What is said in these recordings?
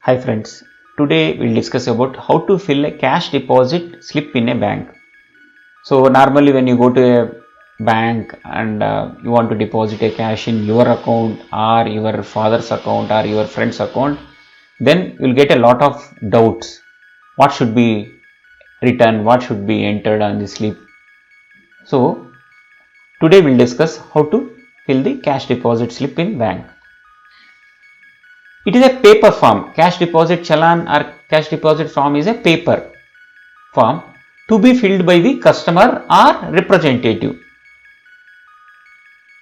Hi friends, today we'll discuss about how to fill a cash deposit slip in a bank. So normally when you go to a bank and you want to deposit a cash in your account or your father's account or your friend's account, then you'll get a lot of doubts. What should be written, what should be entered on the slip. So today we'll discuss how to fill the cash deposit slip in bank. It is a paper form. Cash deposit challan or cash deposit form is a paper form to be filled by the customer or representative.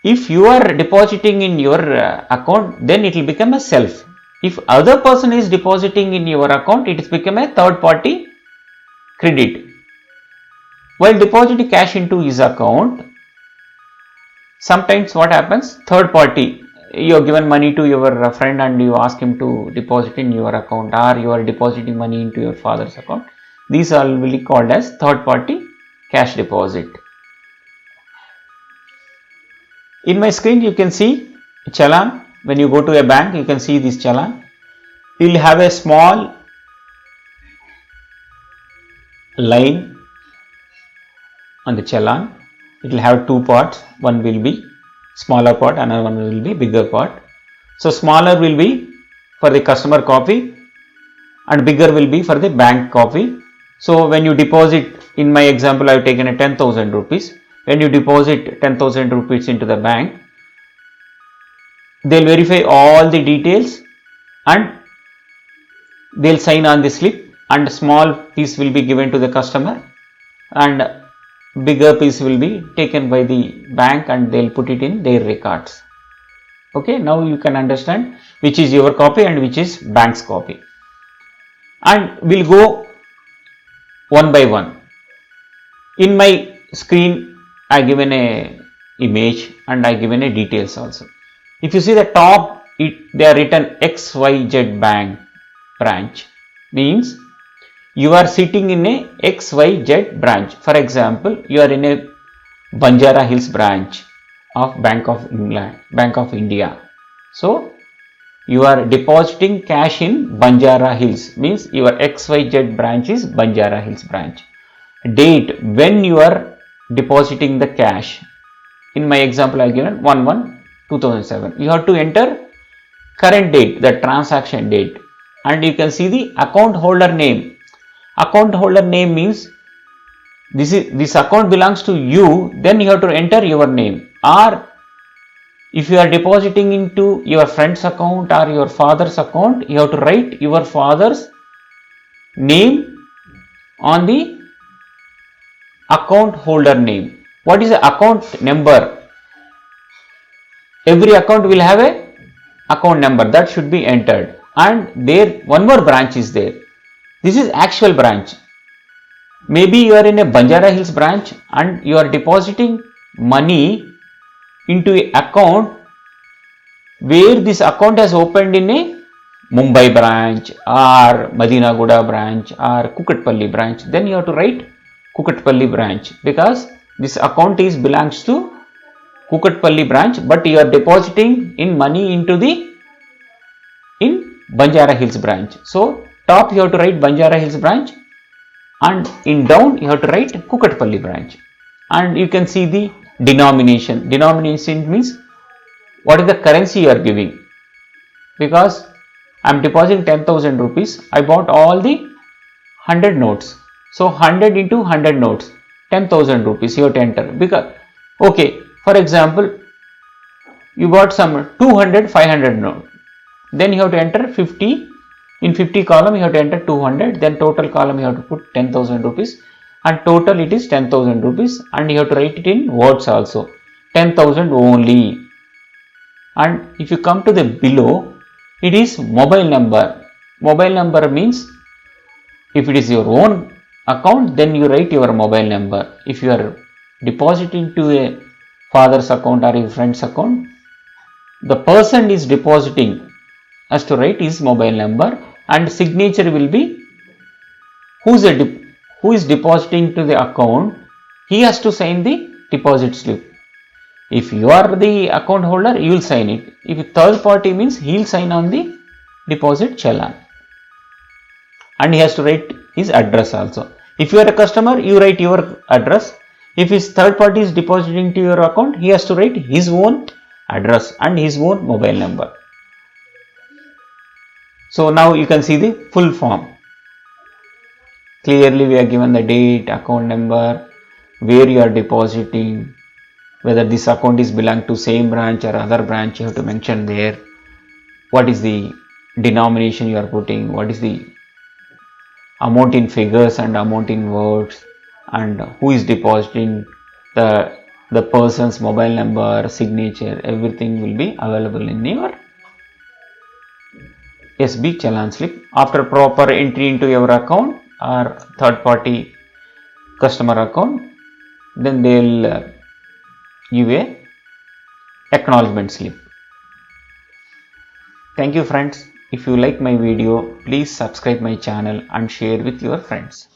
If you are depositing in your account, then it will become a self. If other person is depositing in your account, it has become a third party credit. While depositing cash into his account, sometimes what happens, third party, you have given money to your friend and you ask him to deposit in your account, or you are depositing money into your father's account. These are will be called as third party cash deposit. In my screen you can see challan. When you go to a bank, you can see this challan. You will have a small line on the challan. It will have two parts. One will be smaller part, another one will be bigger part. So smaller will be for the customer copy and bigger will be for the bank copy. So when you deposit, in my example I have taken a 10,000 rupees. When you deposit 10,000 rupees into the bank, they will verify all the details and they will sign on the slip, and small piece will be given to the customer and bigger piece will be taken by the bank and they will put it in their records. Okay, now you can understand which is your copy and which is bank's copy. And we'll go one by one. In my screen I given a image and I given a details also. If you see the top, they are written XYZ Bank branch, means you are sitting in a XYZ branch. For example, you are in a Banjara Hills branch of Bank of England, Bank of India. So you are depositing cash in Banjara Hills, means your XYZ branch is Banjara Hills branch. Date when you are depositing the cash. In my example I given 1/1/2007. You have to enter current date, the transaction date, and you can see the account holder name. Account holder name means this account belongs to you, then you have to enter your name. Or if you are depositing into your friend's account or your father's account, you have to write your father's name on the account holder name. What is the account number? Every account will have a account number that should be entered, and there one more branch is there. This is actual branch. Maybe you are in a Banjara Hills branch and you are depositing money into an account where this account has opened in a Mumbai branch or Madinaguda branch or Kukatpalli branch. Then you have to write Kukatpalli branch, because this account belongs to Kukatpalli branch, but you are depositing in money into in Banjara Hills branch. So top you have to write Banjara Hills branch, and in down you have to write Kukatpalli branch. And you can see the denomination. Denomination means what is the currency you are giving. Because I am depositing 10,000 rupees, I bought all the 100 notes. So 100 into 100 notes, 10,000 rupees you have to enter. Because okay, for example, you bought some 200 500 notes, then you have to enter 50. In 50 column you have to enter 200, then total column you have to put 10,000 rupees, and total it is 10,000 rupees, and you have to write it in words also, 10,000 only. And if you come to the below, it is mobile number. Mobile number means if it is your own account, then you write your mobile number. If you are depositing to a father's account or a friend's account, the person is depositing has to write his mobile number, and signature will be who is depositing to the account, he has to sign the deposit slip. If you are the account holder, you will sign it. If third party means he will sign on the deposit challan. and he has to write his address also. If you are a customer, you write your address. If his third party is depositing to your account, he has to write his own address and his own mobile number. So now you can see the full form. Clearly we are given the date, account number, where you are depositing, whether this account is belong to same branch or other branch, you have to mention there. What is the denomination you are putting, what is the amount in figures and amount in words, and who is depositing, the person's mobile number, signature, everything will be available in your SB challan slip. After proper entry into your account or third party customer account, then they will give a acknowledgement slip. Thank you friends. If you like my video, please subscribe my channel and share with your friends.